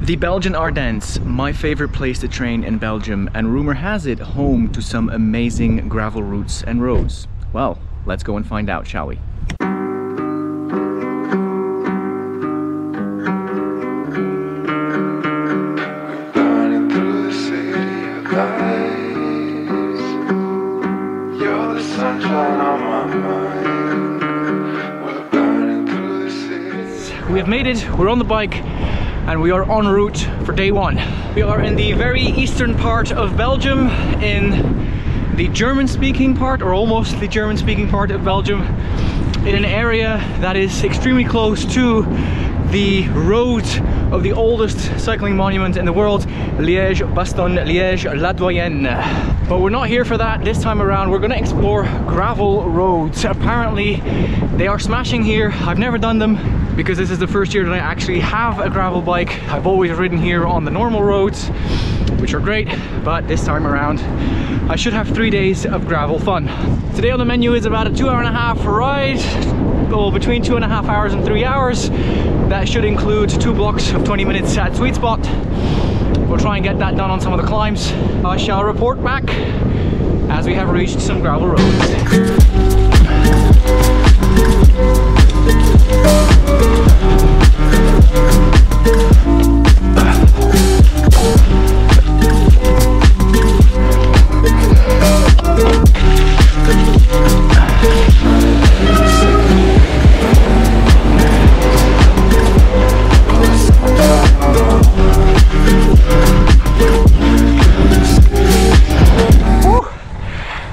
The Belgian Ardennes, my favorite place to train in Belgium, and rumor has it home to some amazing gravel routes and roads. Well, let's go and find out, shall we? We have made it, we're on the bike, and we are en route for day one. We are in the very eastern part of Belgium, in the German-speaking part, or almost the German-speaking part of Belgium, in an area that is extremely close to the road of the oldest cycling monument in the world, Liège-Bastogne-Liège-La Doyenne. But we're not here for that. This time around we're going to explore gravel roads. Apparently they are smashing here. I've never done them because this is the first year that I actually have a gravel bike. I've always ridden here on the normal roads, which are great, but this time around I should have 3 days of gravel fun. Today on the menu is about a 2.5 hour ride, well, between 2.5 hours and 3 hours. That should include 2 blocks of 20 minutes at Sweet Spot. We'll try and get that done on some of the climbs. I shall report back as we have reached some gravel roads.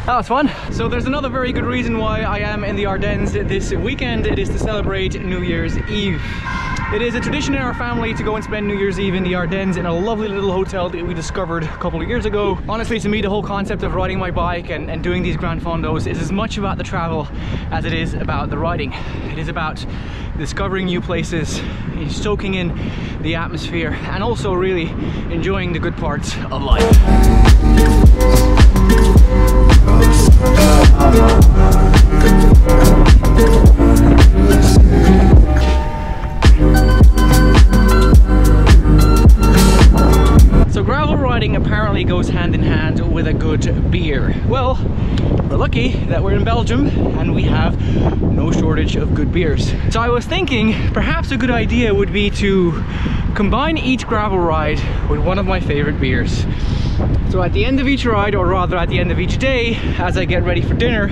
That was fun. So there's another very good reason why I am in the Ardennes this weekend. It is to celebrate New Year's Eve. It is a tradition in our family to go and spend New Year's Eve in the Ardennes in a lovely little hotel that we discovered a couple of years ago. Honestly, to me, the whole concept of riding my bike and doing these Grand Fondos is as much about the travel as it is about the riding. It is about discovering new places, soaking in the atmosphere, and also really enjoying the good parts of life. So gravel riding apparently goes hand in hand with a good beer. Well, we're lucky that we're in Belgium and we have no shortage of good beers. So I was thinking perhaps a good idea would be to combine each gravel ride with one of my favorite beers. So at the end of each ride, or rather at the end of each day, as I get ready for dinner,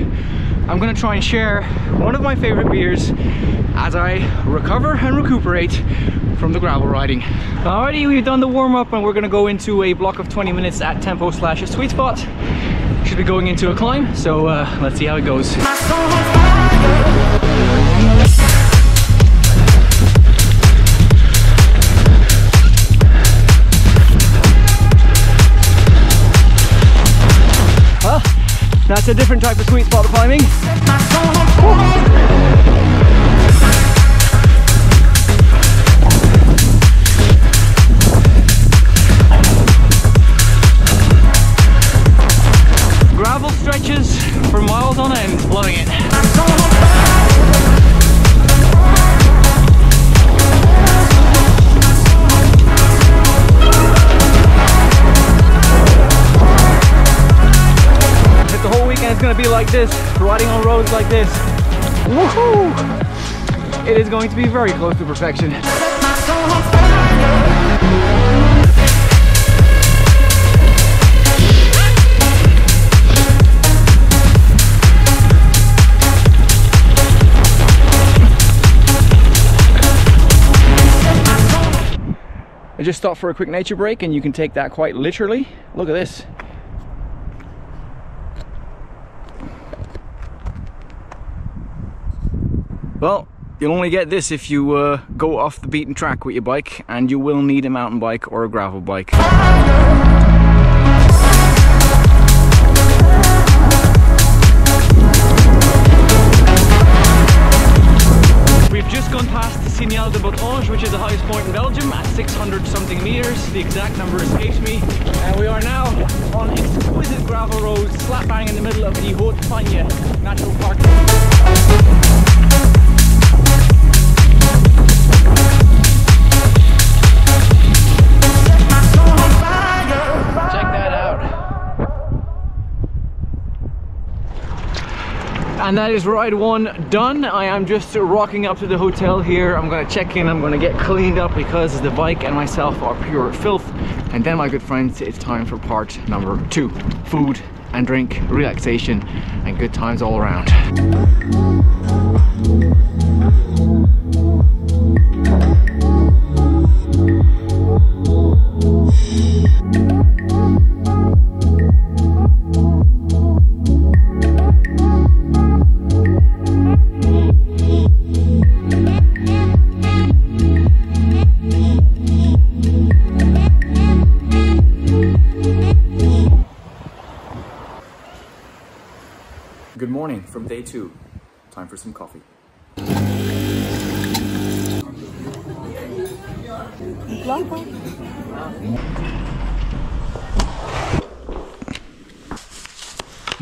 I'm gonna try and share one of my favorite beers as I recover and recuperate from the gravel riding. Alrighty, we've done the warm-up and we're gonna go into a block of 20 minutes at tempo / a sweet spot. Should be going into a climb, so let's see how it goes. That's a different type of sweet spot climbing. Gravel stretches for miles on end, loving it. It's going to be like this, riding on roads like this. Woohoo! It is going to be very close to perfection. I just stopped for a quick nature break and you can take that quite literally. Look at this. Well, you'll only get this if you go off the beaten track with your bike, and you will need a mountain bike or a gravel bike. We've just gone past Indulge, which is the highest point in Belgium at 600 something meters. The exact number escapes me. And we are now on exquisite gravel roads, slap bang in the middle of the Haute-Fagne Natural Park. And that is ride one done. I am just rocking up to the hotel here. I'm gonna check in, I'm gonna get cleaned up because the bike and myself are pure filth. And then, my good friends, it's time for part number 2. Food and drink, relaxation, and good times all around. Good morning from day 2. Time for some coffee.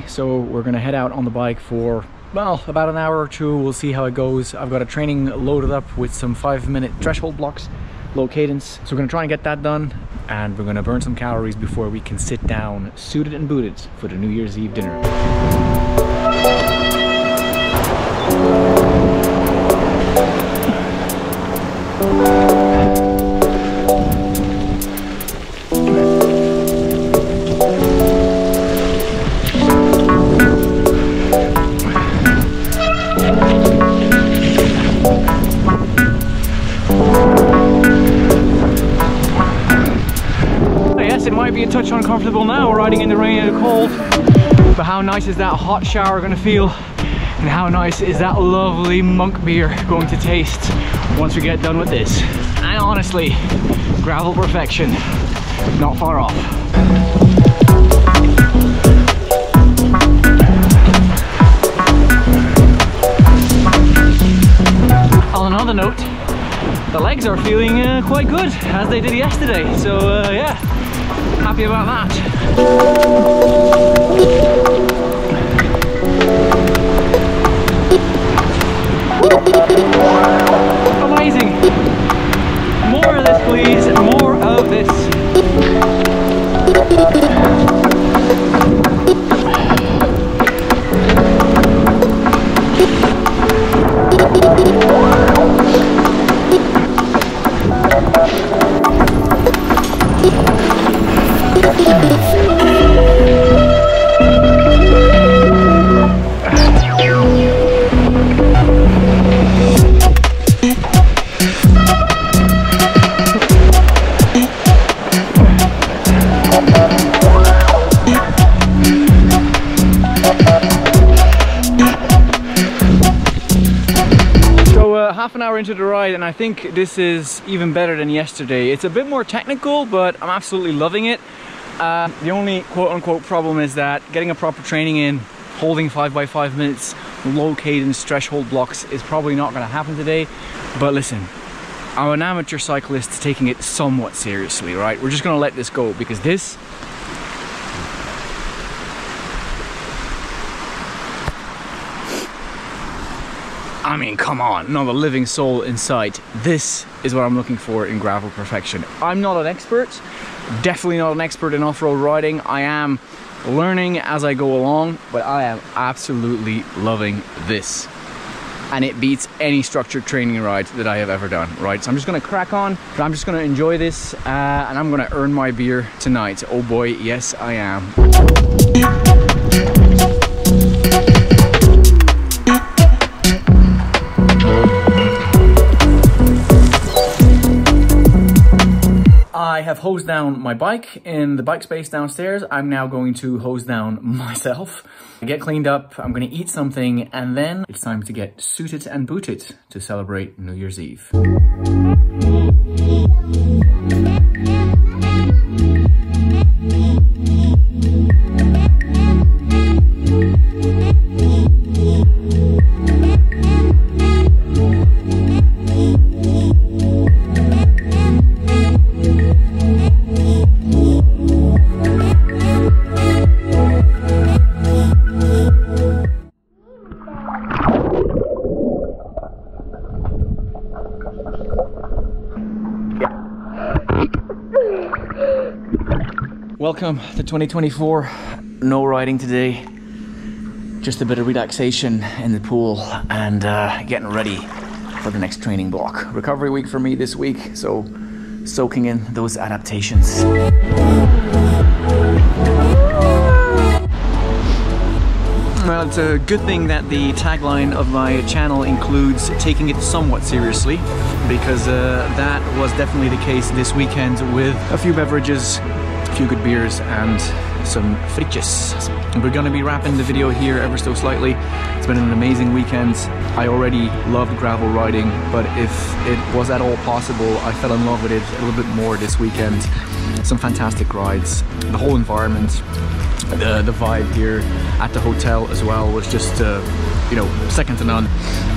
So we're gonna head out on the bike for, well, about an hour or 2. We'll see how it goes. I've got a training loaded up with some 5-minute threshold blocks, low cadence. So we're gonna try and get that done, and we're gonna burn some calories before we can sit down suited and booted for the New Year's Eve dinner. Yes, it might be a touch uncomfortable now riding in the rain and the cold, but how nice is that hot shower going to feel? And how nice is that lovely monk beer going to taste once we get done with this? And honestly, gravel perfection, not far off. On another note, the legs are feeling quite good, as they did yesterday. So yeah, happy about that. Amazing! More of this, please. More of this. Half an hour into the ride, and I think this is even better than yesterday. It's a bit more technical, but I'm absolutely loving it. The only quote-unquote problem is that getting a proper training in, holding 5x5 minutes, low cadence threshold blocks is probably not going to happen today. But listen, I'm an amateur cyclist taking it somewhat seriously, right? We're just going to let this go, because this, I mean, come on, not a living soul in sight. This is what I'm looking for in gravel perfection. I'm not an expert, definitely not an expert in off-road riding. I am learning as I go along, but I am absolutely loving this. And it beats any structured training ride that I have ever done, right? So I'm just gonna crack on, I'm just gonna enjoy this, and I'm gonna earn my beer tonight. Oh boy, yes I am. I have hosed down my bike in the bike space downstairs. I'm now going to hose down myself, get cleaned up, I'm gonna eat something, and then it's time to get suited and booted to celebrate New Year's Eve. Welcome to 2024. No riding today. just a bit of relaxation in the pool and getting ready for the next training block. Recovery week for me this week, so soaking in those adaptations. Well, it's a good thing that the tagline of my channel includes taking it somewhat seriously, because that was definitely the case this weekend with a few beverages, a few good beers and some frittjes. We're gonna be wrapping the video here ever so slightly. It's been an amazing weekend. I already loved gravel riding, but if it was at all possible, I fell in love with it a little bit more this weekend. Some fantastic rides, the whole environment, the vibe here at the hotel as well was just you know, second to none.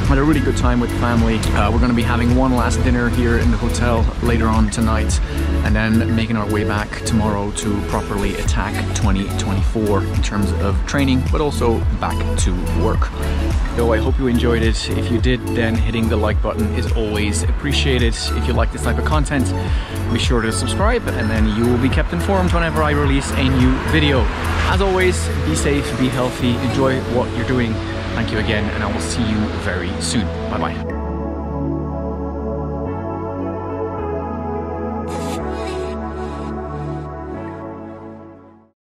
Had a really good time with the family. We're going to be having one last dinner here in the hotel later on tonight, and then making our way back tomorrow to properly attack 2024 in terms of training, but also back to work. So I hope you enjoyed it. If you did, then hitting the like button is always appreciated. If you like this type of content, be sure to subscribe, and then you will be kept informed whenever I release a new video. As always, be safe, be healthy, enjoy what you're doing. Thank you again, and I will see you very soon. Bye bye.